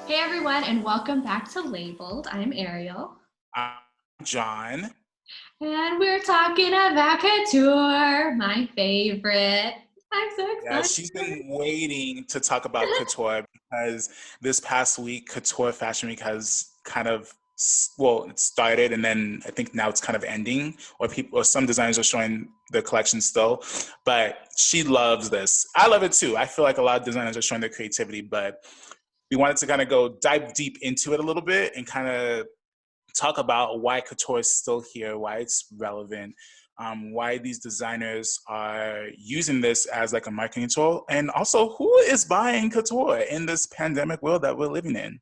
Hey everyone, and welcome back to Labeled. I'm Ariel. I'm John. And we're talking about couture, my favorite. I'm so Yeah, excited. she's been waiting to talk about couture because this past week, Couture Fashion Week has kind of, well, it started and then I think now it's kind of ending, or people, or some designers are showing their collection still. But she loves this. I love it too. I feel like a lot of designers are showing their creativity, but we wanted to kind of go dive deep into it a little bit and kind of talk about why couture is still here, why it's relevant, why these designers are using this as like a marketing tool, and also who is buying couture in this pandemic world that we're living in.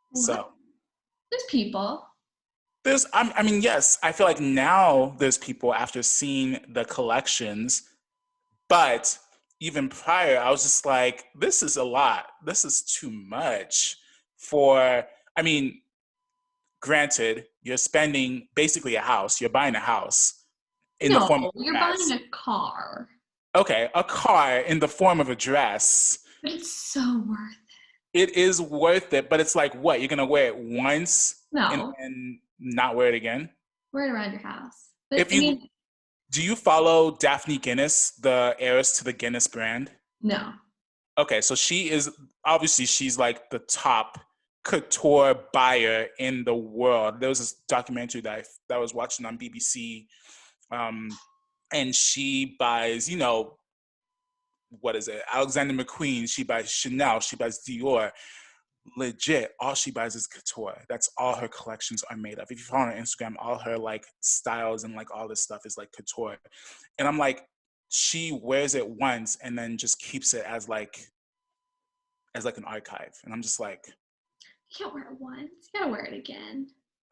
What? So There's people. I mean, yes, I feel like now there's people after seeing the collections, but even prior, I was just like, this is a lot. This is too much for, I mean, granted, you're spending basically a house, you're buying a house in the form of No, a you're buying dress. a car. Okay, a car in the form of a dress. But it's so worth It is worth it, but it's like what? You're gonna wear it once it. and No, then not wear it again? wear it around your house. But If I you mean, do you follow Daphne Guinness, the heiress to the Guinness brand? no. Okay, so she is obviously she's like the top couture buyer in the world. There was this documentary that I was watching on BBC, and she buys, what is it? Alexander McQueen. She buys Chanel. She buys Dior. Legit, all she buys is couture. That's all her collections are made of. If you follow her on Instagram, all her like styles and like all this stuff is like couture. And I'm like, she wears it once and then just keeps it as like an archive. And I'm just like, You can't wear it once. You gotta wear it again.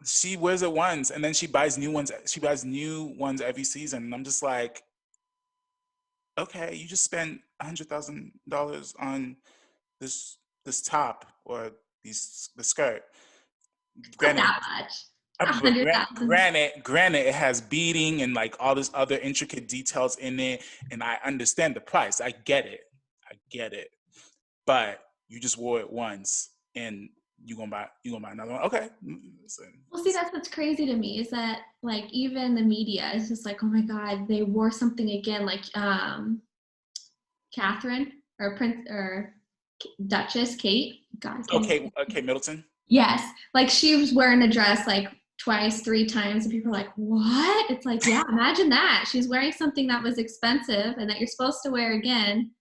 she wears it once and then she buys new ones. She buys new ones every season. And I'm just like, okay, you just spent $100,000 on this top or the skirt. Not Granted, that much. A but hundred thousand. granted, it has beading and like all this other intricate details in it, and I understand the price. I get it. But you just wore it once, and you gonna buy another one. Okay, listen. Well, see, that's what's crazy to me is that like even the media is just like, oh my God, they wore something again, like Catherine or Prince or Duchess Kate. God, I can't even Okay, okay, Middleton. Yes, like she was wearing a dress like twice, three times, and people are like, "What?" It's like, yeah, imagine that. She's wearing something that was expensive and that you're supposed to wear again,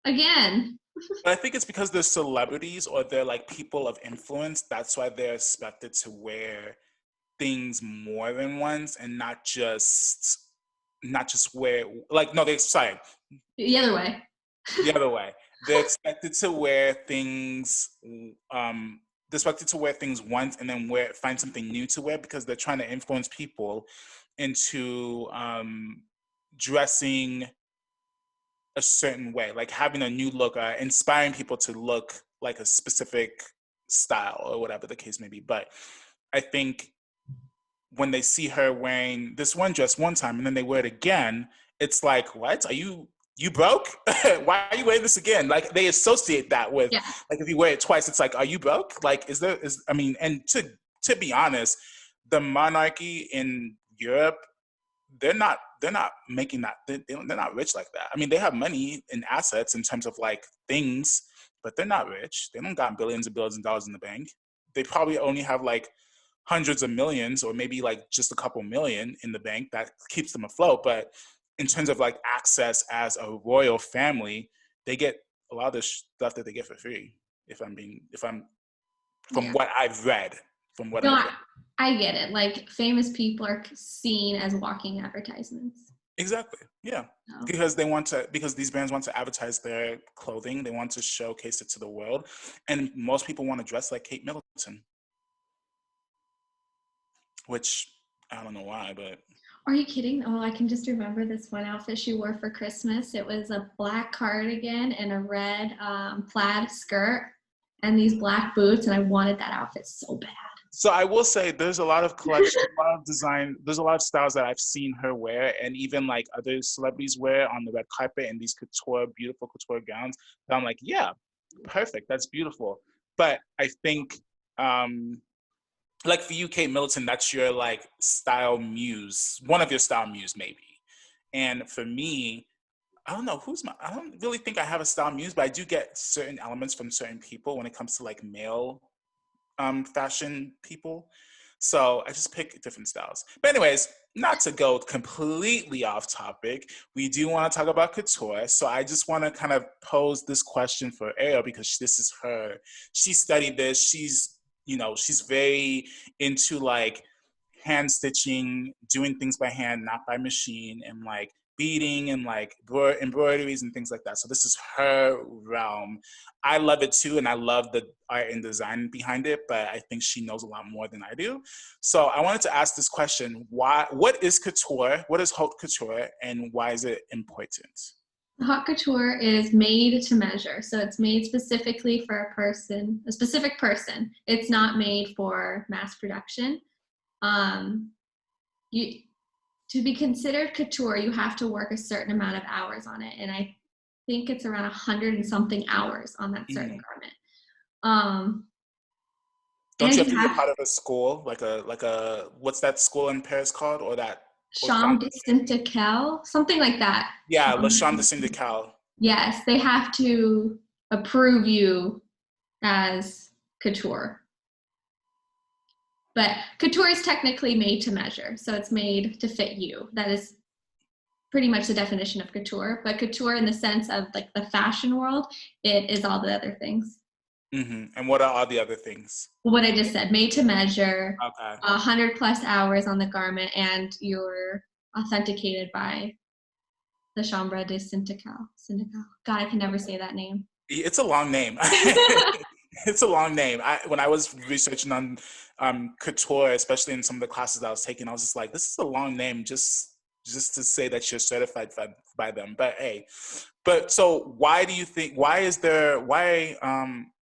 again. But I think it's because they're celebrities or they're like people of influence. That's why they're expected to wear things more than once and not just wear like no they sorry The other way. the other way. They're expected to wear things. They're expected to wear things once and then find something new to wear because they're trying to influence people into dressing a certain way, like having a new look, inspiring people to look like a specific style or whatever the case may be. But I think when they see her wearing this one dress one time and then they wear it again, it's like, what? Are you broke? Why are you wearing this again? Like they associate that with Yeah. like if you wear it twice, it's like, are you broke? Like is I mean, and to be honest, the monarchy in Europe, they're not making that they're not rich like that. I mean, they have money and assets in terms of like things, but they're not rich. They don't got billions and billions of dollars in the bank. They probably only have like hundreds of millions or maybe like just a couple million in the bank that keeps them afloat. But in terms of like access as a royal family, they get a lot of the stuff that they get for free. If I'm from Yeah. what I've read, from what No, I've read. I get it. Like famous people are seen as walking advertisements. Exactly. Yeah. So, Because these brands want to advertise their clothing. They want to showcase it to the world. And most people want to dress like Kate Middleton, which I don't know why, but are you kidding? Oh, I can just remember this one outfit she wore for Christmas. It was a black cardigan and a red plaid skirt and these black boots, and I wanted that outfit so bad. so I will say there's a lot of collection, a lot of design, there's a lot of styles that I've seen her wear and even like other celebrities wear on the red carpet in these beautiful couture gowns. That I'm like, yeah, perfect. That's beautiful. But I think, like for you, Kate Middleton, that's your like style muse, one of your style muse maybe. And for me, I don't know I don't really think I have a style muse, but I do get certain elements from certain people when it comes to like male fashion people. So I just pick different styles. But anyways, not to go completely off topic, we do want to talk about couture. So I just want to kind of pose this question for Ariel because this is her. She studied this. She's very into like hand stitching, doing things by hand, not by machine, and like beading and like embroideries and things like that. So this is her realm. I love it too, and I love the art and design behind it, but I think she knows a lot more than I do. So I wanted to ask this question: what is couture? What is haute couture, and why is it important? Haute couture is made to measure. So it's made specifically for a specific person. It's not made for mass production. You To be considered couture, you have to work a certain amount of hours on it. And I think it's around 100 and something hours on that certain garment. Don't and you have to be a part of a school, like a what's that school in Paris called, or that Chambre de Syndical, something like that. Yeah, La Chambre de Syndical. Yes, they have to approve you as couture. But couture is technically made to measure, so it's made to fit you. That is pretty much the definition of couture. But couture, in the sense of like the fashion world, it is all the other things. Mm-hmm. And what are all the other things? What I just said, made to measure, okay. 100+ hours on the garment, and you're authenticated by the Chambre de Syndical. God, I can never say that name. It's a long name. It's a long name. When I was researching on couture, especially in some of the classes I was taking, I was just like, this is a long name just to say that you're certified by them. But hey, so why do you think,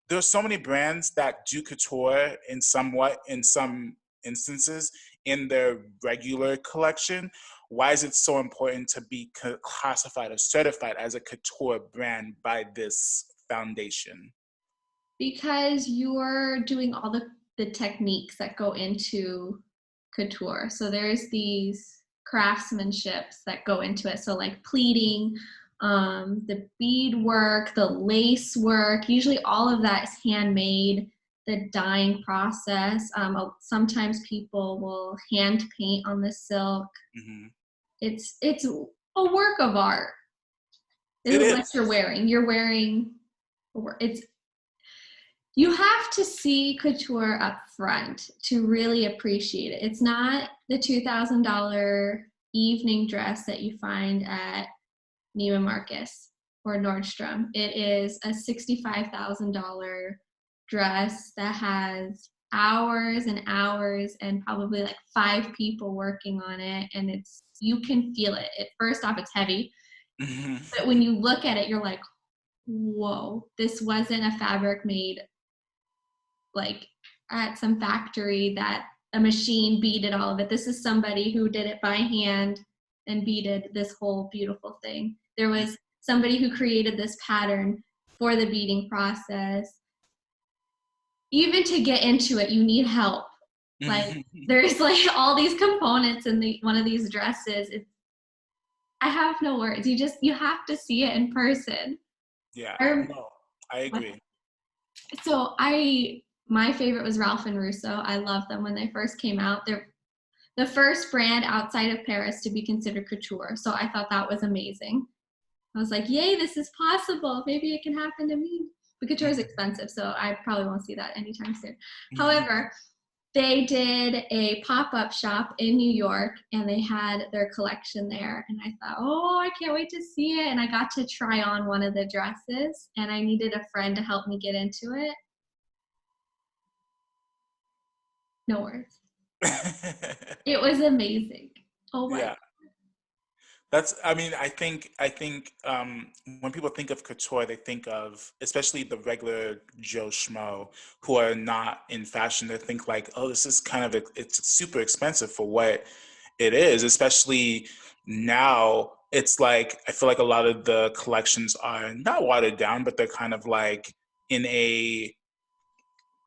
there's so many brands that do couture in some instances in their regular collection. Why is it so important to be classified or certified as a couture brand by this foundation? Because you're doing all the techniques that go into couture. So there's these craftsmanships that go into it. So like pleating, the bead work, the lace work, usually all of that is handmade. The dyeing process. Sometimes people will hand paint on the silk. Mm-hmm. It's a work of art. It is. What you're wearing. You're wearing. You have to see couture up front to really appreciate it. It's not the $2,000 evening dress that you find at Neiman Marcus or Nordstrom. It is a $65,000 dress that has hours and hours and probably like 5 people working on it, and you can feel it. First off, it's heavy, but when you look at it, you're like, whoa, this wasn't a fabric made like at some factory that a machine beaded all of it. This is somebody who did it by hand and beaded this whole beautiful thing. There was somebody who created this pattern for the beading process. Even to get into it, you need help. Like there's like all these components in one of these dresses. I have no words. You have to see it in person. Yeah, no, I agree. So my favorite was Ralph and Russo. I loved them when they first came out. They're the first brand outside of Paris to be considered couture. So I thought that was amazing. I was like, yay, this is possible. Maybe it can happen to me. But couture is expensive, so I probably won't see that anytime soon. However, they did a pop-up shop in New York, and they had their collection there. And I thought, oh, I can't wait to see it. And I got to try on one of the dresses, and I needed a friend to help me get into it. No words. It was amazing. Oh my God. I think when people think of couture, they think of, especially the regular Joe Schmo who are not in fashion, they think like, oh, this is it's super expensive for what it is, especially now. It's like, I feel like a lot of the collections are not watered down, but they're kind of like in a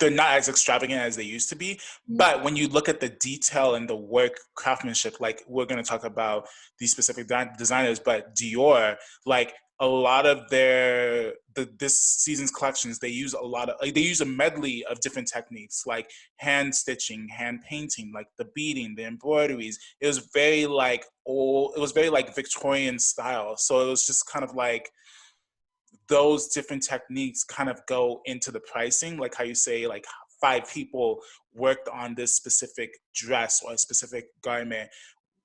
they're not as extravagant as they used to be. But when you look at the detail and the work craftsmanship, like we're going to talk about these specific designers, but Dior, like a lot of this season's collections, they use a medley of different techniques, like hand stitching, hand painting, like the beading, the embroideries. It was very like Victorian style. So it was just kind of like those different techniques kind of go into the pricing, like how you say like 5 people worked on this specific dress or a specific garment,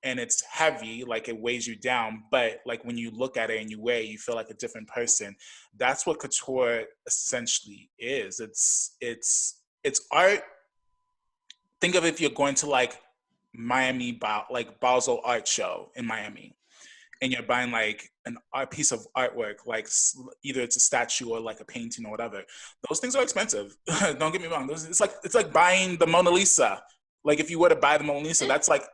and it's heavy, like it weighs you down, but like when you look at it and you wear it, you feel like a different person. That's what couture essentially is. It's art. Think of it, if you're going to like like Basel Art Show in Miami, and you're buying like a piece of artwork, like either it's a statue or like a painting or whatever. Those things are expensive. Don't get me wrong. It's like buying the Mona Lisa. Like if you were to buy the Mona Lisa, that's like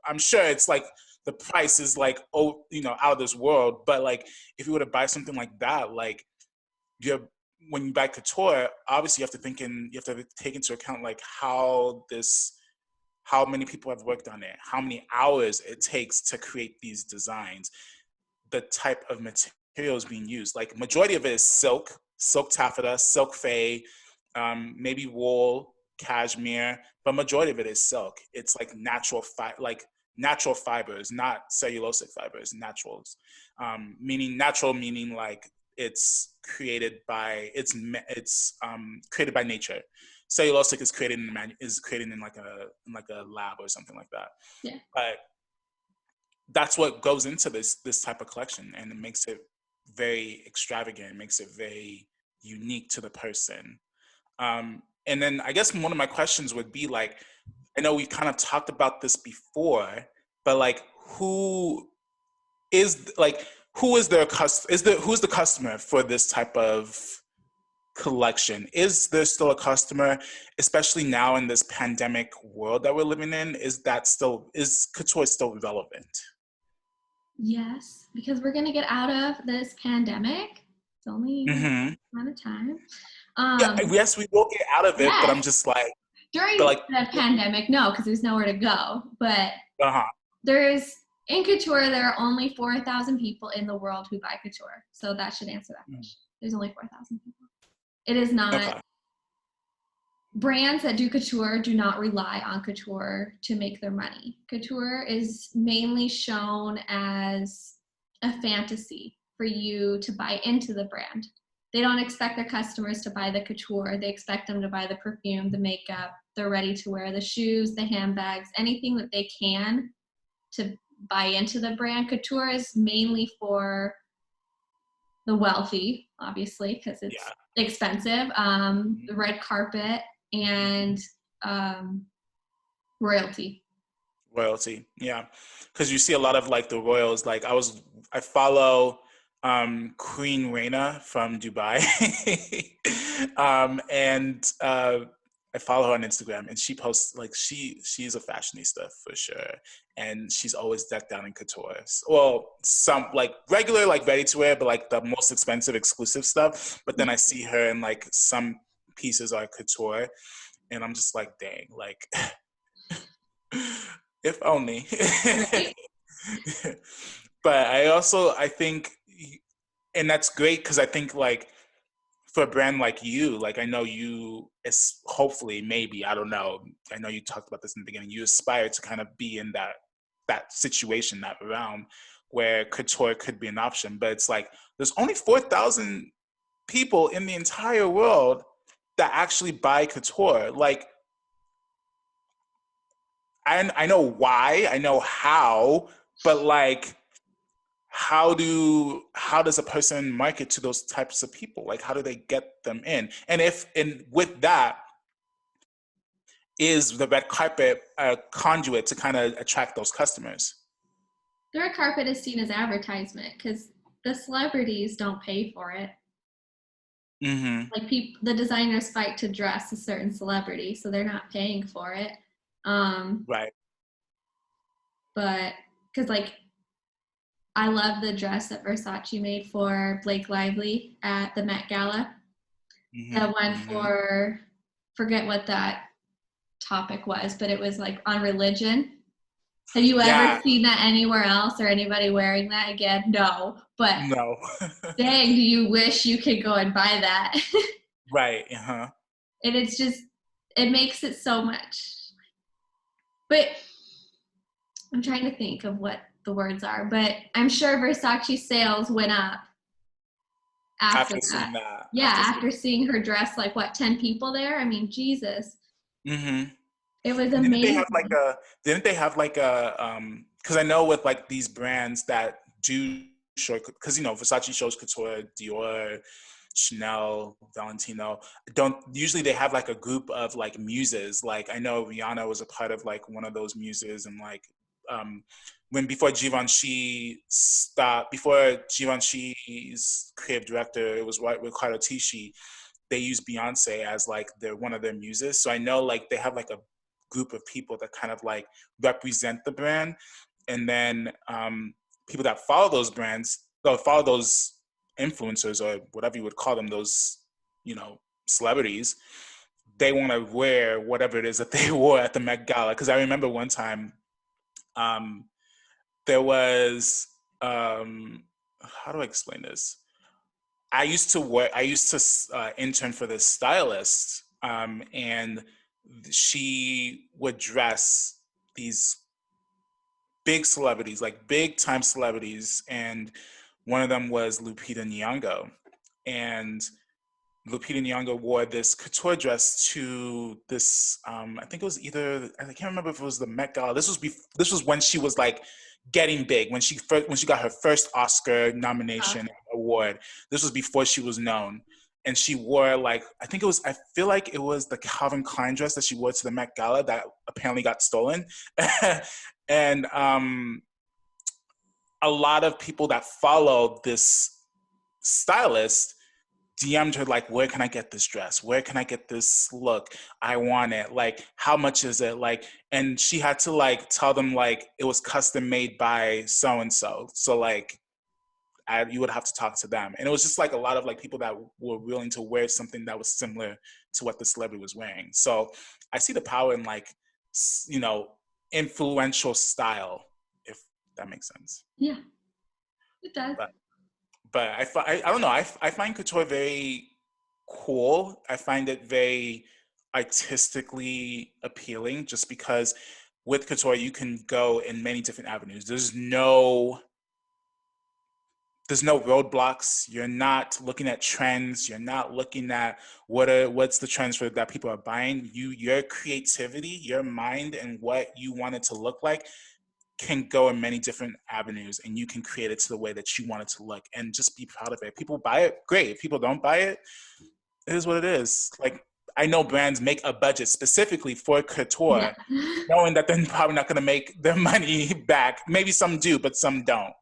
I'm sure it's like the price is like out of this world. But like if you were to buy something like that, like when you buy couture, obviously you have to take into account like how many people have worked on it, how many hours it takes to create these designs, the type of materials being used. Like majority of it is silk taffeta, silk fay, maybe wool, cashmere, but majority of it is silk. It's like natural fibers, not cellulosic fibers, naturals. Meaning like it's created by created by nature. Cellulosic is created in like a lab or something like that. Yeah. But that's what goes into this type of collection, and it makes it very extravagant. It makes it very unique to the person. And then I guess one of my questions would be like, I know we kind of talked about this before, but like who's the customer for this type of collection? Is there still a customer, especially now in this pandemic world that we're living in? Is couture still relevant? Yes, because we're going to get out of this pandemic. It's only a amount of time. Yes, we will get out of it, but yes. I'm just like... During the pandemic, no, because there's nowhere to go. But in couture, there are only 4,000 people in the world who buy couture. So that should answer that question. There's only 4,000 people. It is not... Okay. Brands that do couture do not rely on couture to make their money. Couture is mainly shown as a fantasy for you to buy into the brand. They don't expect their customers to buy the couture. They expect them to buy the perfume, the makeup, the ready-to-wear, the shoes, the handbags, anything that they can to buy into the brand. Couture is mainly for the wealthy, obviously, because it's expensive. The red carpet, and royalty, yeah, because you see a lot of like the royals. Like I follow Queen Reina from Dubai, and I follow her on Instagram, and she posts like she's a fashionista for sure, and she's always decked out in couture. Well, some like regular like ready to wear, but like the most expensive exclusive stuff. But then I see her in like some pieces are couture, and I'm just like, dang, like if only. But I think, and that's great, because I think like for a brand like you, like I know you is hopefully, maybe, I don't know, I know you talked about this in the beginning, you aspire to kind of be in that situation, that realm where couture could be an option. But it's like there's only 4,000 people in the entire world that actually buy couture. Like I know why, I know how, but like how does a person market to those types of people? Like how do they get them in? And with that, is the red carpet a conduit to kind of attract those customers? The red carpet is seen as advertisement because the celebrities don't pay for it. Like the designers fight to dress a certain celebrity, so they're not paying for it. Right. But because like I love the dress that Versace made for Blake Lively at the Met Gala. that went Mm-hmm. for, forget what that topic was, but it was like on religion. Have you ever Yeah. seen that anywhere else or anybody wearing that again? No. But No. dang, do you wish you could go and buy that? Right. Uh-huh. And it's just, it makes it so much. But I'm trying to think of what the words are, but I'm sure Versace sales went up after After that. seeing that. Yeah, After seeing. after seeing her dress like what, 10 people there? I mean, Jesus. Mm-hmm. It was And didn't they have like amazing. a? Didn't they have like a? Because I know with like these brands that do show, because Versace shows couture, Dior, Chanel, Valentino. Don't usually they have like a group of like muses. Like I know Rihanna was a part of like one of those muses, and like um, when before Givenchy stopped, before Givenchy's creative director, it was Riccardo Tisci. They use Beyonce as like their one of their muses. So I know like they have like a group of people that kind of like represent the brand, and then people that follow those brands, or follow those influencers or whatever you would call them, those celebrities. They want to wear whatever it is that they wore at the Met Gala. Because I remember one time um, there was how do I explain this? I used to intern for this stylist, and she would dress these big celebrities, like big time celebrities, and one of them was Lupita Nyong'o, and Lupita Nyong'o wore this couture dress to this. I think it was either I can't remember if it was the Met Gala. This was when she was like getting big, when she got her first Oscar nomination award. This was before she was known, and she wore like I feel like it was the Calvin Klein dress that she wore to the Met Gala that apparently got stolen, and a lot of people that follow this stylist DM'd her like, where can I get this dress? Where can I get this look? I want it. Like, how much is it? Like, and she had to like tell them like it was custom made by so and so. So like, you would have to talk to them. And it was just like a lot of like people that were willing to wear something that was similar to what the celebrity was wearing. So I see the power in like, you know, influential style, if that makes sense. Yeah, it does. But I don't know. I find couture very cool. I find it very artistically appealing just because with couture you can go in many different avenues. There's no roadblocks. You're not looking at trends. You're not looking at what's the trends for that people are buying. Your creativity, your mind, and what you want it to look like can go in many different avenues, and you can create it to the way that you want it to look and just be proud of it. People buy it, great. If people don't buy it, it is what it is. Like I know brands make a budget specifically for Yeah. couture, knowing that they're probably not going to make their money back. Maybe some do, but some don't.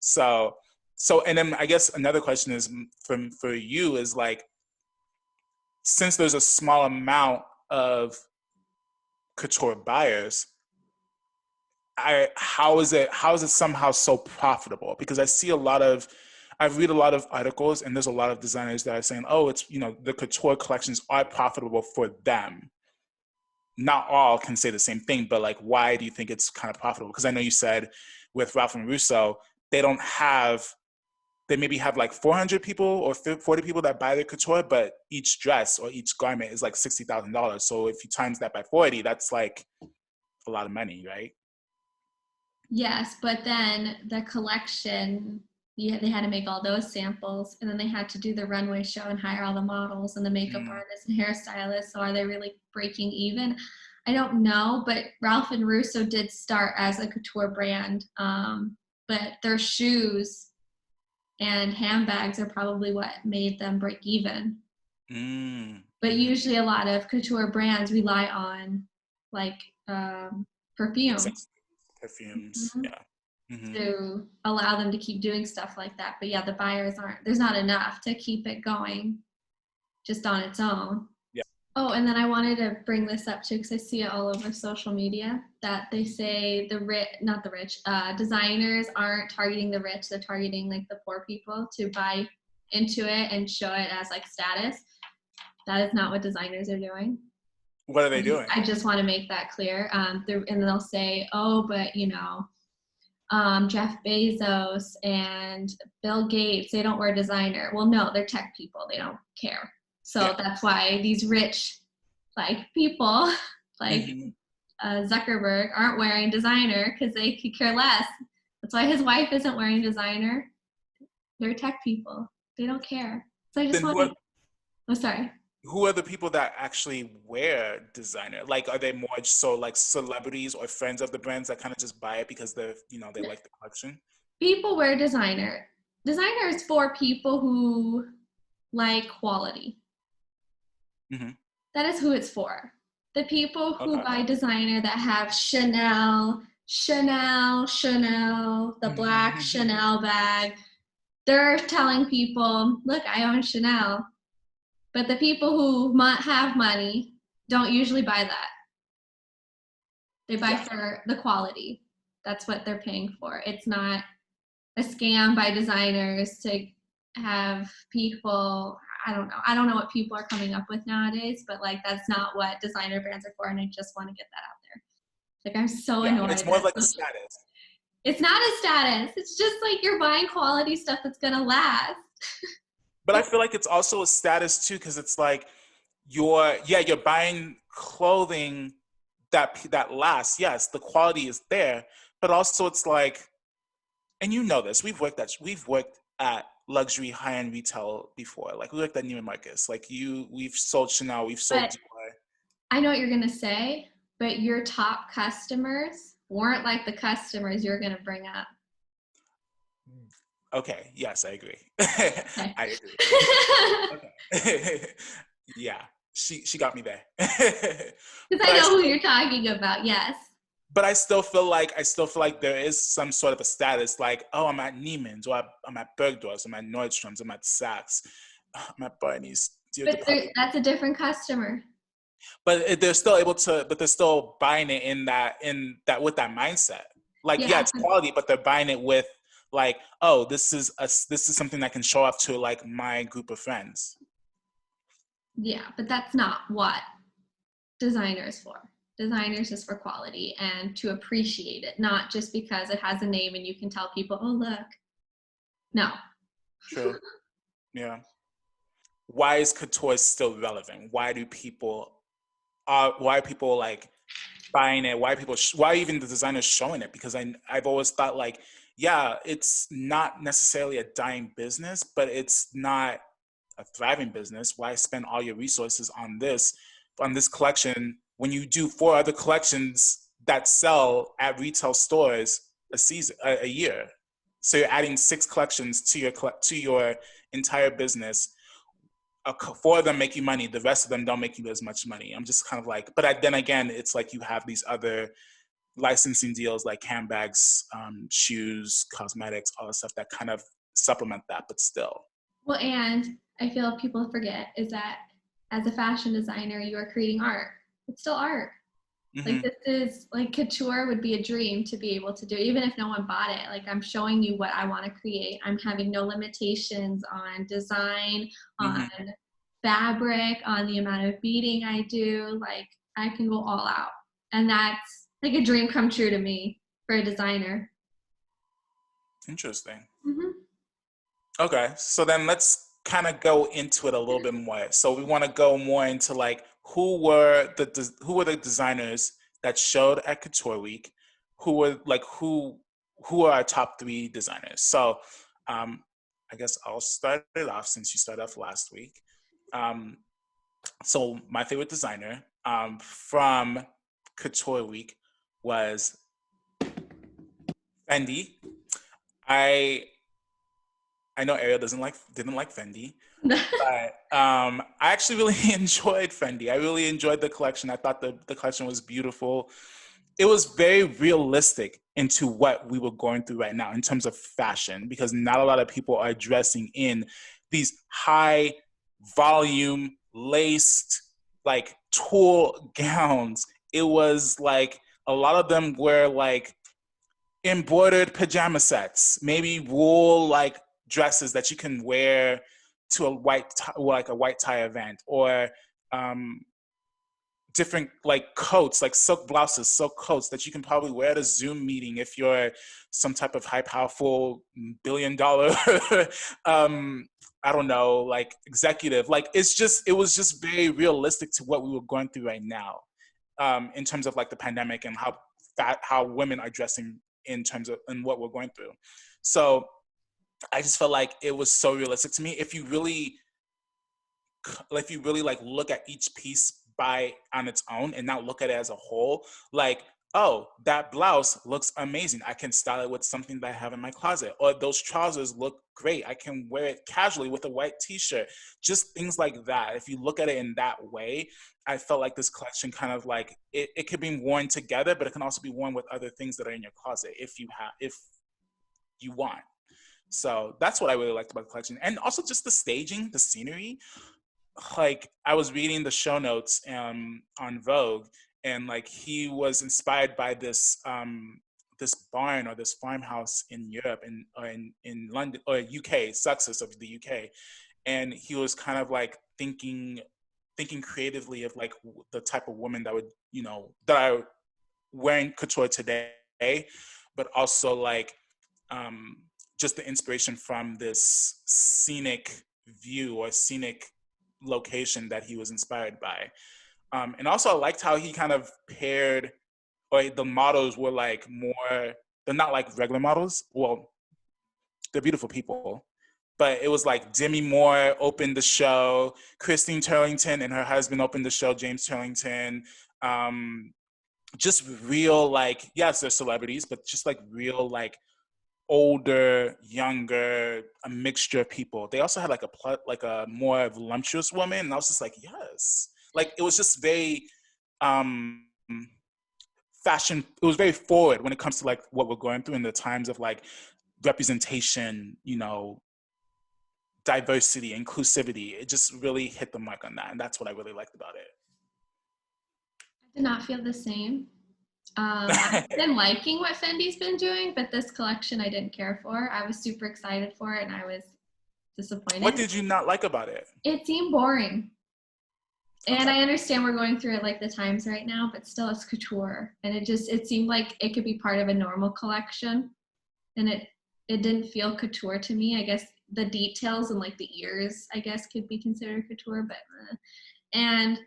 So, and then I guess another question is for you is like, since there's a small amount of couture buyers, how is it somehow so profitable? Because I read a lot of articles, and there's a lot of designers that are saying, oh, it's the couture collections are profitable for them. Not all can say the same thing, but like, why do you think it's kind of profitable? Because I know you said with Ralph and Russo, they maybe have like 400 people or 40 people that buy their couture, but each dress or each garment is like $60,000. So if you times that by 40, that's like a lot of money, right? Yes, but then the collection, yeah, they had to make all those samples, and then they had to do the runway show and hire all the models and the makeup artists and hairstylists. So are they really breaking even? I don't know, but Ralph and Russo did start as a couture brand, but their shoes and handbags are probably what made them break even. But usually a lot of couture brands rely on like perfume. Sex perfumes, Mhm. yeah. Mm-hmm. To allow them to keep doing stuff like that. But yeah, the buyers there's not enough to keep it going just on its own. Yeah. Oh, and then I wanted to bring this up too, because I see it all over social media that they say not the rich, designers aren't targeting the rich, they're targeting like the poor people to buy into it and show it as like status. That is not what designers are doing. What are they doing? I just want to make that clear. And they'll say, oh, but Jeff Bezos and Bill Gates, they don't wear designer. Well, no, they're tech people. They don't care. So that's why these rich people like Zuckerberg aren't wearing designer, because they could care less. That's why his wife isn't wearing designer. They're tech people. They don't care. So I just want to... sorry. Who are the people that actually wear designer? Like, are they more so like celebrities or friends of the brands that kind of just buy it because they like the collection? People wear designer. Designer is for people who like quality. Mm-hmm. That is who it's for. The people who buy designer that have Chanel, the black Chanel bag, they're telling people, look, I own Chanel. But the people who have money don't usually buy that. They buy for the quality. That's what they're paying for. It's not a scam by designers to have people, I don't know what people are coming up with nowadays, but that's not what designer brands are for, and I just want to get that out there. I'm so annoyed. It's more like a status. It's not a status. It's just you're buying quality stuff that's gonna last. But I feel like it's also a status too, because it's you're buying clothing that lasts. Yes, the quality is there, but also it's and you know this. We've worked at luxury high-end retail before. We worked at Neiman Marcus. We've sold Chanel, we've sold Dior. I know what you're gonna say, but your top customers weren't like the customers you're gonna bring up. Okay. Yes, I agree. Okay. I agree. Okay. Yeah, she got me there. Because I know who you're talking about. Yes. But I still feel like there is some sort of a status. Oh, I'm at Neiman's, or I'm at Bergdorf's, I'm at Nordstrom's, I'm at Saks, I'm at Barney's. But that's a different customer. But they're still able to. But they're still buying it in that with that mindset. It's quality, but they're buying it with. Oh, this is something that can show off to my group of friends. Yeah, but that's not what designer is for. Designers is for quality and to appreciate it, not just because it has a name and you can tell people, oh, look. No. True. Yeah. Why is couture still relevant? Why are people buying it? Why even the designers showing it? Because I've always thought it's not necessarily a dying business, but it's not a thriving business. Why spend all your resources on this collection when you do 4 other collections that sell at retail stores a year? So you're adding 6 collections to your entire business. 4 of them make you money. The rest of them don't make you as much money. I'm just kind of but then again, it's you have these other licensing deals like handbags, shoes, cosmetics, all the stuff that kind of supplement that, but still. Well, and I feel people forget is that as a fashion designer, you are creating art. It's still art. Mm-hmm. This is couture would be a dream to be able to do, even if no one bought it. I'm showing you what I want to create. I'm having no limitations on design, on fabric, on the amount of beading I do. I can go all out. And that's a dream come true to me for a designer. Interesting. Mm-hmm. Okay, so then let's kind of go into it a little bit more. So we want to go more into who were the designers that showed at Couture Week? Who are our top 3 designers? So I guess I'll start it off since you started off last week. So my favorite designer from Couture Week was Fendi. I know Ariel didn't like Fendi, but I actually really enjoyed Fendi. I really enjoyed the collection. I thought the collection was beautiful. It was very realistic into what we were going through right now in terms of fashion, because not a lot of people are dressing in these high volume laced tulle gowns. It was a lot of them were embroidered pajama sets, maybe wool dresses that you can wear to a white tie event, or different like coats, like silk blouses, silk coats that you can probably wear at a Zoom meeting if you're some type of high, powerful, billion-dollar, I don't know, like executive. Like it was just very realistic to what we were going through right now, in terms of like the pandemic and how women are dressing in terms of and what we're going through. So I just felt like it was so realistic to me. If you really like look at each piece on its own and not look at it as a whole, like, oh, that blouse looks amazing, I can style it with something that I have in my closet, or those trousers look great, I can wear it casually with a white t-shirt, just things like that. If you look at it in that way, I felt like this collection kind of like it could be worn together, but it can also be worn with other things that are in your closet if you want. So that's what I really liked about the collection. And also just the staging, the scenery. Like I was reading the show notes on Vogue, and like he was inspired by this this barn or this farmhouse in Europe in London or UK, Sussex of the UK, and he was kind of like thinking creatively of like the type of woman that would that are wearing couture today, but also like just the inspiration from this scenic view or scenic location that he was inspired by. And also I liked how he kind of paired, or the models were like more, they're not like regular models. Well, they're beautiful people, but it was like Demi Moore opened the show, Christine Turlington and her husband opened the show, James Turlington. Just real, like, yes, they're celebrities, but just like real, like older, younger, a mixture of people. They also had like a more voluptuous woman, and I was just like, yes, like it was just very fashion. It was very forward when it comes to like what we're going through in the times of like representation, diversity, inclusivity. It just really hit the mark on that, and that's what I really liked about it. I did not feel the same. I've been liking what Fendi's been doing, but this collection I didn't care for. I was super excited for it, and I was disappointed. What did you not like about it? It seemed boring. And Okay. I understand we're going through it like the times right now, but still it's couture. And it seemed like it could be part of a normal collection. And it didn't feel couture to me. I guess the details and like the ears, I guess, could be considered couture, but and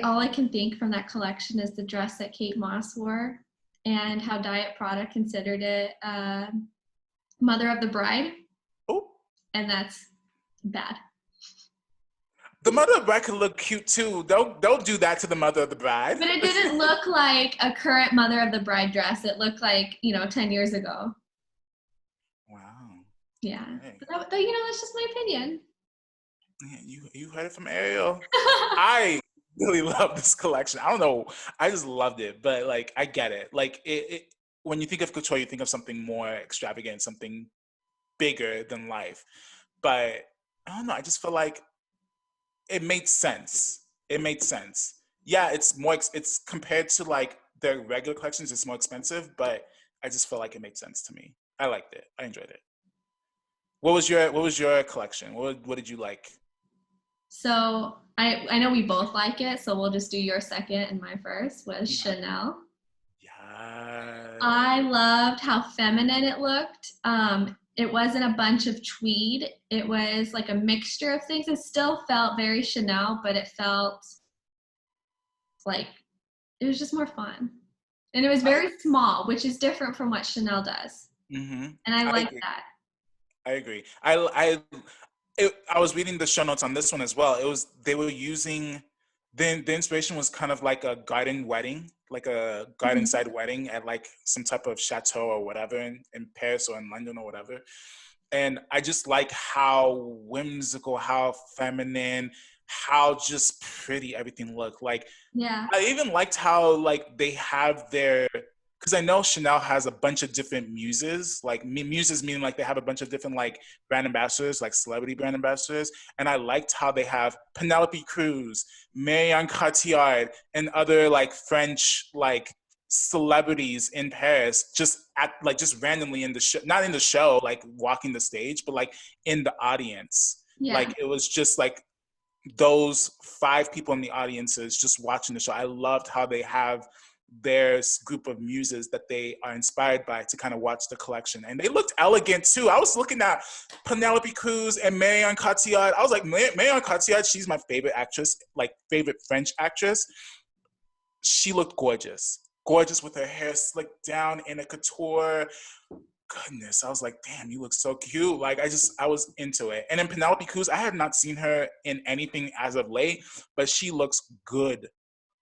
all I can think from that collection is the dress that Kate Moss wore and how Diet Prada considered it Mother of the Bride. Oh. And that's bad. The Mother of the Bride can look cute too. Don't do that to the Mother of the Bride. But it didn't look like a current Mother of the Bride dress. It looked like, 10 years ago. Wow. Yeah. Okay. But that's just my opinion. Yeah, you heard it from Ariel. I really love this collection. I don't know. I just loved it. But like, I get it. Like it when you think of couture, you think of something more extravagant, something bigger than life. But I don't know. I just feel like it made sense. It made sense. Yeah, it's compared to like their regular collections, it's more expensive, but I just felt like it made sense to me. I liked it. I enjoyed it. What was your collection? What did you like? So I know we both like it, so we'll just do your second and my first was Chanel. Yeah. I loved how feminine it looked. It wasn't a bunch of tweed. It was like a mixture of things. It still felt very Chanel, but it felt like it was just more fun. And it was very small, which is different from what Chanel does. Mm-hmm. And I like that. I agree. I was reading the show notes on this one as well. They were using the inspiration was kind of like a garden wedding, like a garden side wedding at like some type of chateau or whatever in Paris or in London or whatever. And I just like how whimsical, how feminine, how just pretty everything looked. Like, yeah, I even liked how like they have because I know Chanel has a bunch of different muses, like muses meaning like they have a bunch of different like brand ambassadors, like celebrity brand ambassadors. And I liked how they have Penelope Cruz, Marion Cotillard, and other like French like celebrities in Paris just randomly in the show, not in the show, like walking the stage, but like in the audience. Yeah. Like it was just like those 5 people in the audiences just watching the show. I loved how they have their group of muses that they are inspired by to kind of watch the collection. And they looked elegant too. I was looking at Penelope Cruz and Marion Cotillard. I was like, Marion Cotillard, she's my favorite actress, like favorite French actress. She looked gorgeous. Gorgeous with her hair slicked down in a couture. Goodness, I was like, damn, you look so cute. Like, I was into it. And then Penelope Cruz, I had not seen her in anything as of late, but she looks good.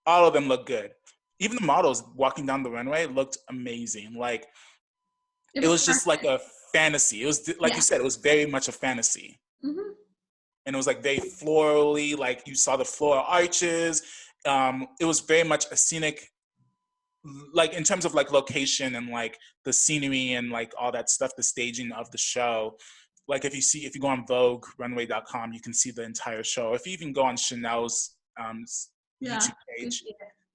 All of them look good. Even the models walking down the runway looked amazing. Like, it was just like a fantasy. It was, like you said, it was very much a fantasy. Mm-hmm. And it was like very florally, like you saw the floral arches. It was very much a scenic, like in terms of like location and like the scenery and like all that stuff, the staging of the show. Like if you go on Vogue runway.com, you can see the entire show. If you even go on Chanel's YouTube page,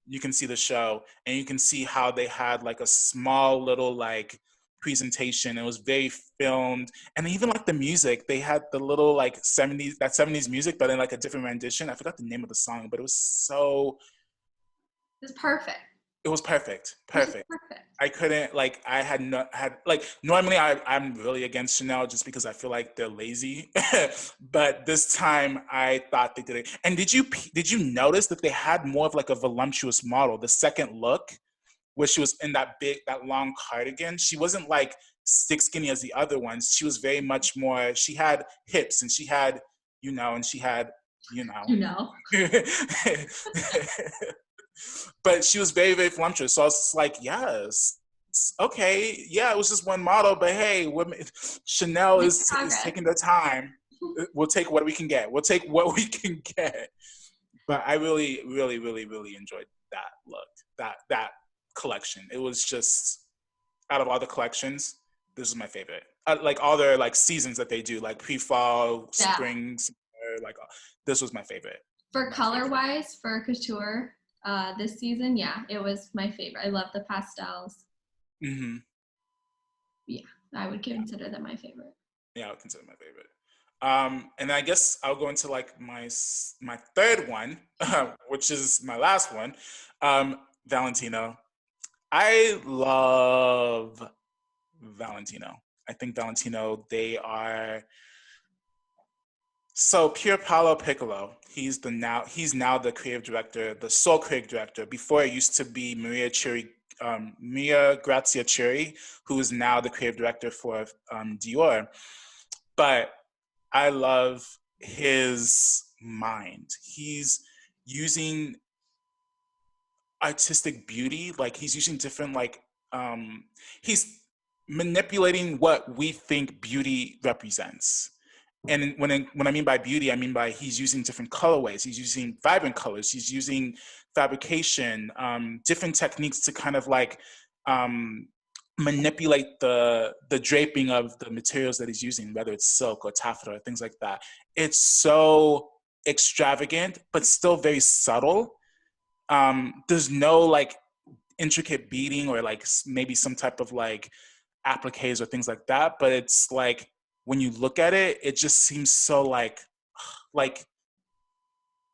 you can see the show, and you can see how they had like a small little like presentation. It was very filmed, and even like the music, they had the little like 70s music, but in like a different rendition. I forgot the name of the song, but it was perfect. It was perfect. I couldn't like. I had like. Normally, I'm really against Chanel just because I feel like they're lazy. But this time, I thought they did it. And did you notice that they had more of like a voluptuous model? The second look, where she was in that long cardigan. She wasn't like stick skinny as the other ones. She was very much more. She had hips, and she had and she had. But she was very, very voluptuous. So I was just like, yes, okay, yeah, it was just one model, but hey, Chanel is taking their time. We'll take what we can get. But I really, really, really, really enjoyed that look, that collection. It was just, out of all the collections, this is my favorite. Like all their like seasons that they do, like pre-fall, spring, summer, like this was my favorite. For color-wise, for couture, this season, it was my favorite. I love the pastels. Mm-hmm. Yeah, I would consider them my favorite. Yeah, I would consider my favorite. And I guess I'll go into like my third one, which is my last one, Valentino. I love Valentino. I think Valentino, they are. So Pier Paolo Piccolo, he's now the creative director, the sole creative director. Before it used to be Maria Grazia Chiuri, who is now the creative director for Dior. But I love his mind. He's using artistic beauty, like he's using different he's manipulating what we think beauty represents. And when I mean by beauty, I mean by he's using different colorways. He's using vibrant colors. He's using fabrication, different techniques to kind of like manipulate the draping of the materials that he's using, whether it's silk or taffeta or things like that. It's so extravagant, but still very subtle. There's no like intricate beading or like maybe some type of like appliques or things like that, but it's like, when you look at it, it just seems so like it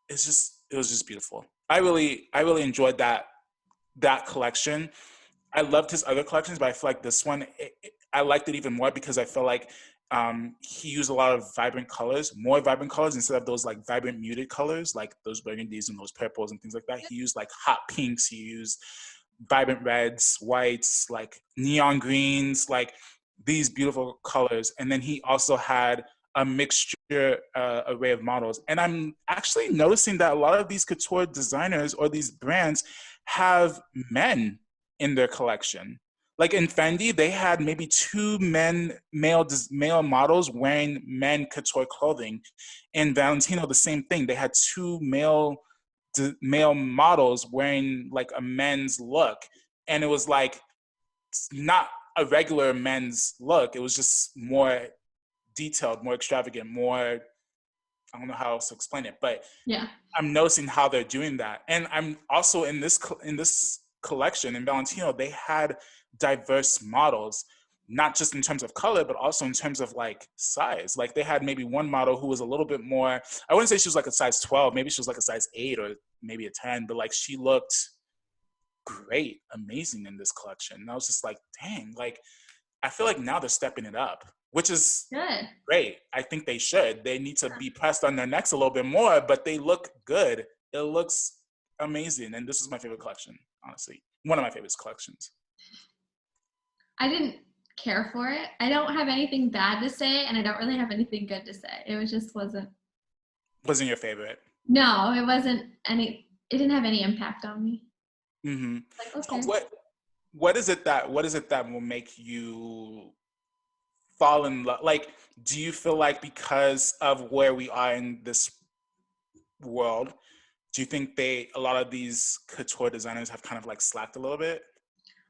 was just beautiful. I really enjoyed that collection. I loved his other collections, but I feel like this one, I liked it even more because I feel like he used a lot of more vibrant colors instead of those like vibrant muted colors, like those burgundies and those purples and things like that. He used like hot pinks. He used vibrant reds, whites, like neon greens, like these beautiful colors. And then he also had a mixture array of models. And I'm actually noticing that a lot of these couture designers or these brands have men in their collection. Like in Fendi, they had maybe 2 male models wearing men couture clothing. In Valentino, the same thing. They had 2 male models wearing like a men's look. And it was like, not a regular men's look. It was just more detailed, more extravagant, more, I don't know how else to explain it, but I'm noticing how they're doing that. And I'm also in this collection in Valentino, they had diverse models, not just in terms of color, but also in terms of like size. Like they had maybe one model who was a little bit more, I wouldn't say she was like a size 12, maybe she was like a size 8 or maybe a 10, but like she looked great, amazing in this collection. And I was just like, dang, like I feel like now they're stepping it up, which is Good. great. I think they should. They need to be pressed on their necks a little bit more, but they look good. It looks amazing. And this is my favorite collection, honestly. One of my favorite collections. I didn't care for it. I don't have anything bad to say, and I don't really have anything good to say. It was just wasn't. Wasn't your favorite? No, it wasn't any. It didn't have any impact on me. Mm-hmm. Like, okay. So what is it that will make you fall in love? Like, do you feel like because of where we are in this world, do you think a lot of these couture designers have kind of like slacked a little bit?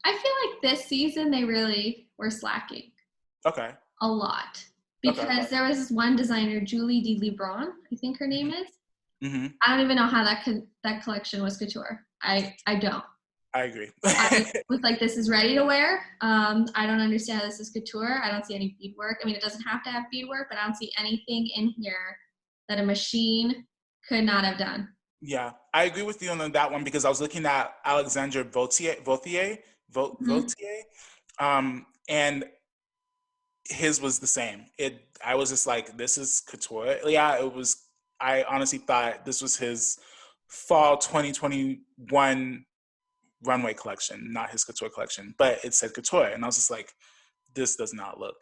I feel like this season they really were slacking. Okay. A lot. Because there was this one designer, Julie de Libron, I think her name is. Mm-hmm. I don't even know how that collection was couture. I don't. I agree. I was like, this is ready to wear. I don't understand how this is couture. I don't see any beadwork. I mean, it doesn't have to have beadwork, but I don't see anything in here that a machine could not have done. Yeah, I agree with you on that one because I was looking at Alexandre Vauthier, and his was the same. I was just like, this is couture. Yeah, it was. I honestly thought this was his fall 2021 runway collection, not his couture collection, but it said couture, and I was just like, this does not look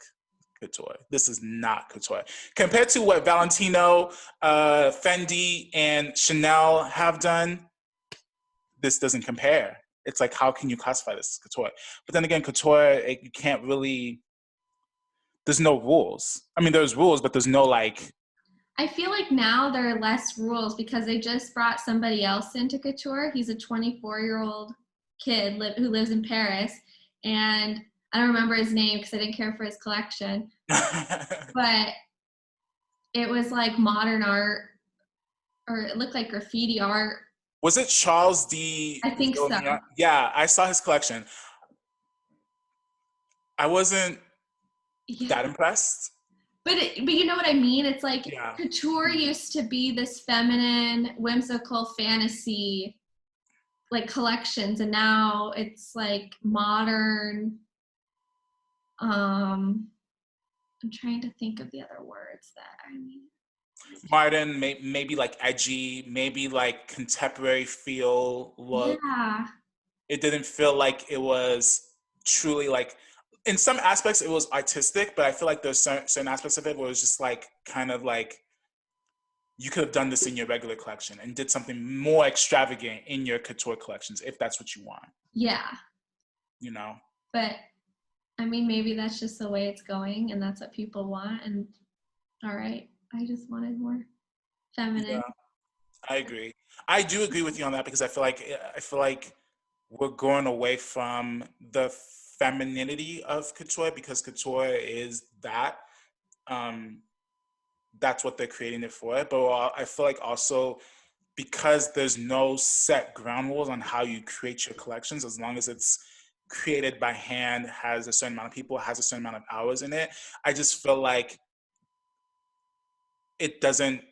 couture. This is not couture compared to what Valentino, Fendi, and Chanel have done. This doesn't compare. It's like, how can you classify this as couture? But then again, couture, you can't really. There's no rules. I mean, there's rules, but there's no like. I feel like now there are less rules because they just brought somebody else into couture. He's a 24-year-old kid who lives in Paris, and I don't remember his name because I didn't care for his collection. But it was like modern art, or it looked like graffiti art. Was it Charles D? I think so. Yeah, I saw his collection. I wasn't that impressed. But you know what I mean? It's like couture used to be this feminine, whimsical fantasy like collections, and now it's like modern. I'm trying to think of the other words that I mean. Modern, maybe like edgy, maybe like contemporary feel look. Yeah. It didn't feel like it was truly like. In some aspects, it was artistic, but I feel like there's certain aspects of it where it was just like kind of like you could have done this in your regular collection and did something more extravagant in your couture collections if that's what you want. Yeah. You know? But I mean, maybe that's just the way it's going and that's what people want. And all right, I just wanted more feminine. Yeah, I agree. I do agree with you on that because I feel like we're going away from the femininity of couture because couture is that. That's what they're creating it for. But I feel like also because there's no set ground rules on how you create your collections, as long as it's created by hand, has a certain amount of people, has a certain amount of hours in it, I just feel like it doesn't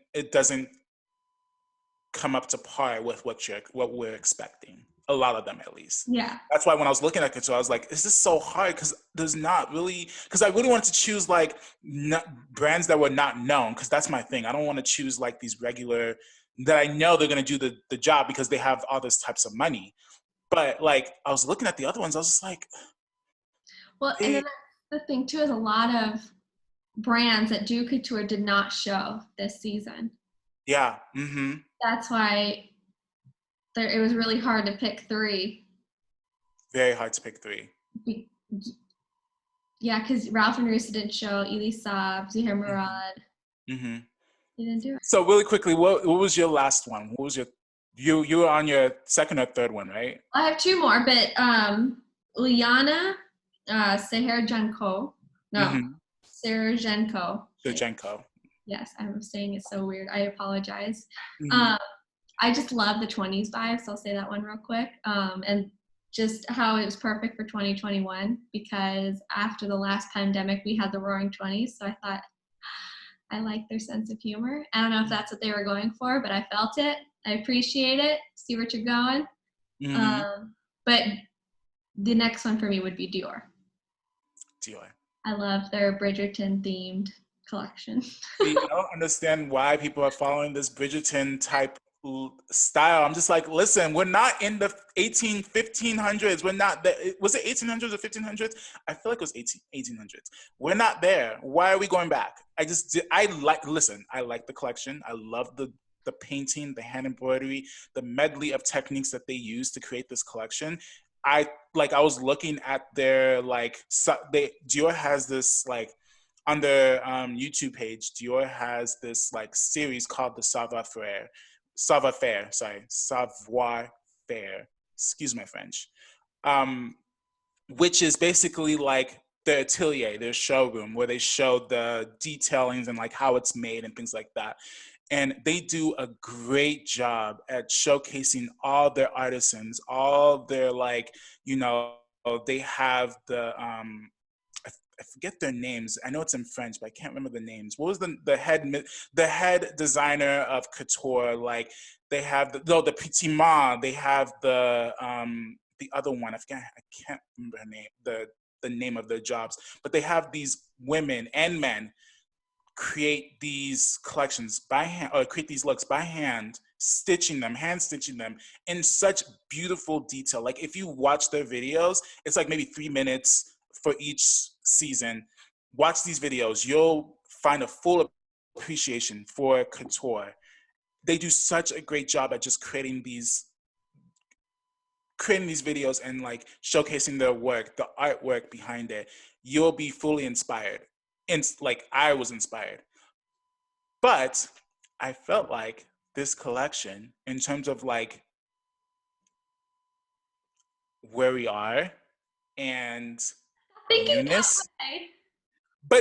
come up to par with what we're expecting. A lot of them, at least. Yeah. That's why when I was looking at couture, I was like, "Is this so hard?" Because there's not really. Because I really wanted to choose like brands that were not known. Because that's my thing. I don't want to choose like these regular that I know they're gonna do the job because they have all this types of money. But like I was looking at the other ones, I was just like, well, and then the thing too is a lot of brands that do couture did not show this season. Yeah. Mm-hmm. That's why it was really hard to pick 3. Very hard to pick 3. Yeah, because Ralph and Russo didn't show, Elise Saab, Zuhair Murad. Mm-hmm. They didn't do it. So really quickly, what was your last one? What was you were on your second or third one, right? I have 2 more, but Liana Seherjanko. No, Seherjanko. Seherjanko. Yes, I'm saying it so weird. I apologize. Mm-hmm. I just love the 20s vibe, so I'll say that one real quick. And just how it was perfect for 2021, because after the last pandemic, we had the Roaring Twenties. So I thought, I like their sense of humor. I don't know if that's what they were going for, but I felt it. I appreciate it. See what you're going. But the next one for me would be Dior. Dior. I love their Bridgerton themed collection. See, I don't understand why people are following this Bridgerton type style. I'm just like, listen, we're not in the 1500s. We're not there. Was it 1800s or 1500s? I feel like it was 1800s. We're not there. Why are we going back? I like the collection. I love the painting, the hand embroidery, the medley of techniques that they use to create this collection. I was looking at their Dior has this on their YouTube page. Dior has this series called the Savoir Faire. Excuse my French. Which is basically like their atelier, their showroom, where they show the detailings and how it's made and things like that. And they do a great job at showcasing all their artisans, all their they have the I forget their names. I know it's in French, but I can't remember the names. What was the head designer of couture? They have the Petit Ma. They have the other one. I can't remember her name. The name of their jobs, but they have these women and men create these collections by hand, or create these looks by hand stitching them in such beautiful detail. If you watch their videos, it's maybe 3 minutes for each season. Watch these videos, you'll find a full appreciation for couture. They do such a great job at just creating these videos and showcasing their work, the artwork behind it. You'll be fully inspired. And I was inspired. But I felt like this collection, in terms of where we are and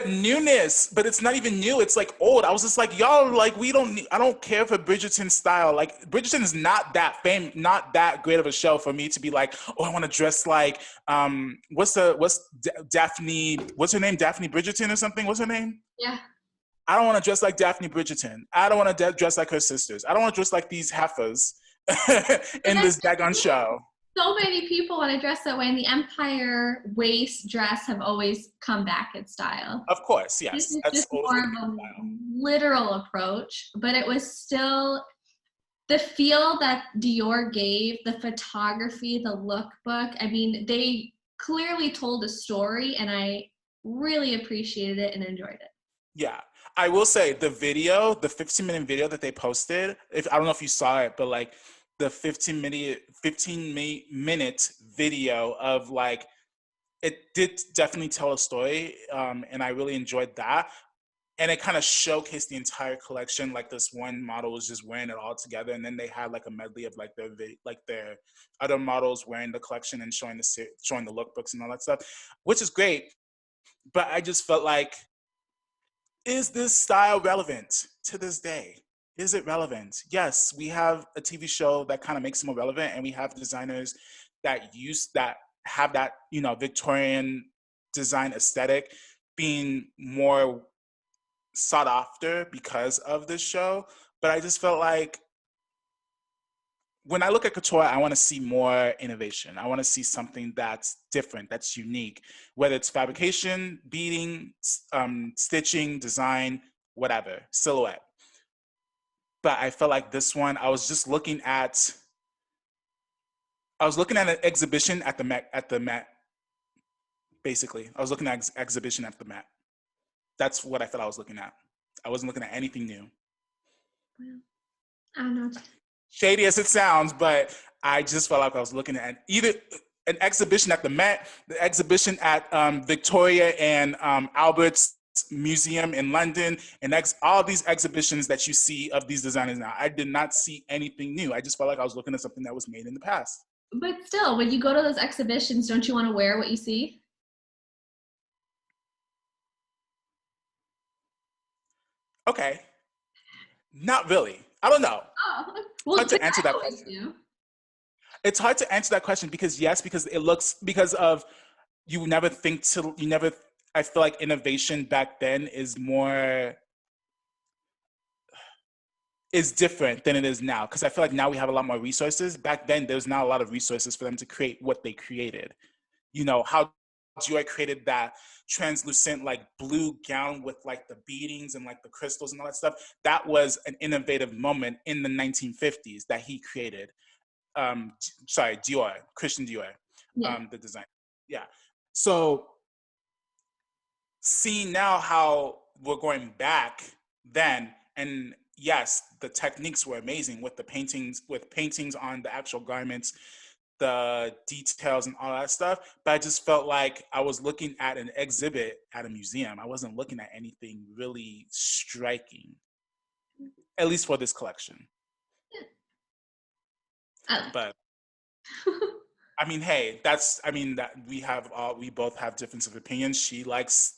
newness, but it's not even new. It's old. I was just y'all, I don't care for Bridgerton style. Bridgerton is not that great of a show for me to be oh, I want to dress what's Daphne, what's her name? Daphne Bridgerton or something? What's her name? Yeah. I don't want to dress like Daphne Bridgerton. I don't want to dress like her sisters. I don't want to dress like these heifers in this daggone show. So many people want to dress that way, and the Empire waist dress have always come back in style. Of course, yes. This is just more of a literal approach, but it was still the feel that Dior gave, the photography, the lookbook. I mean, they clearly told a story, and I really appreciated it and enjoyed it. Yeah. I will say the 15-minute video that they posted, I don't know if you saw it, but the 15-minute video of it did definitely tell a story, and I really enjoyed that. And it kind of showcased the entire collection. This one model was just wearing it all together, and then they had a medley of their other models wearing the collection and showing the lookbooks and all that stuff, which is great. But I just felt is this style relevant to this day? Is it relevant? Yes, we have a TV show that kind of makes it more relevant, and we have designers that have that Victorian design aesthetic being more sought after because of this show. But I just felt when I look at couture, I want to see more innovation. I want to see something that's different, that's unique, whether it's fabrication, beading, stitching, design, whatever, silhouette. But I felt this one, I was looking at an exhibition at the Met. Basically, I was looking at exhibition at the Met. That's what I thought I was looking at. I wasn't looking at anything new. Well, I don't know. Shady as it sounds, but I just felt I was looking at either an exhibition at the Met, the exhibition at Victoria and Albert's Museum in London, and all these exhibitions that you see of these designers now. I did not see anything new. I just felt I was looking at something that was made in the past. But still, when you go to those exhibitions, don't you want to wear what you see? Okay. Not really. I don't know. Oh, well, hard to answer that question. It's hard to answer that question because you never I feel like innovation back then is different than it is now. Because I feel like now we have a lot more resources. Back then, there's not a lot of resources for them to create what they created. How Joy created that translucent like blue gown with like the beadings and like the crystals and all that stuff. That was an innovative moment in the 1950s that he created. Dior, Christian Dior, the design. Yeah. So seeing now how we're going back then, and yes, the techniques were amazing with paintings on the actual garments, the details and all that stuff. But I just felt like I was looking at an exhibit at a museum. I wasn't looking at anything really striking, at least for this collection. But I mean, hey, that we both have difference of opinions.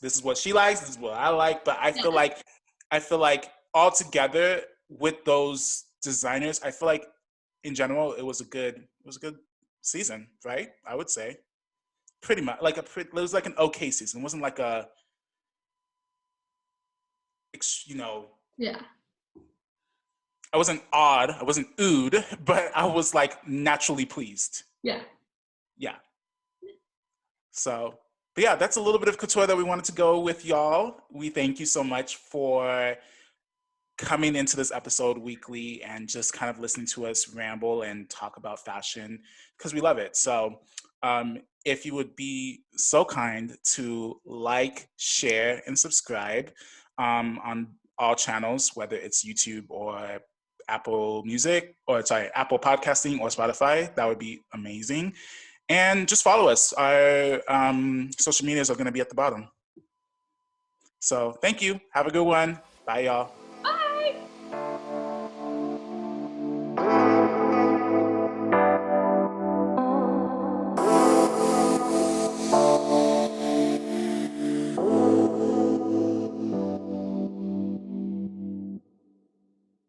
This is what she likes, this is what I like. But I feel like all together with those designers, I feel like in general it was a good season, right? I would say pretty much it was like an okay season. It wasn't like Yeah. I wasn't awed, I wasn't oohed, but I was like naturally pleased. Yeah. Yeah. So, but yeah, that's a little bit of couture that we wanted to go with y'all. We thank you so much for coming into this episode weekly and just kind of listening to us ramble and talk about fashion because we love it. So, if you would be so kind to like, share, and subscribe on all channels, whether it's YouTube or Apple Podcasting or Spotify, that would be amazing. And just follow us. Our social medias are going to be at the bottom. So thank you. Have a good one. Bye, y'all.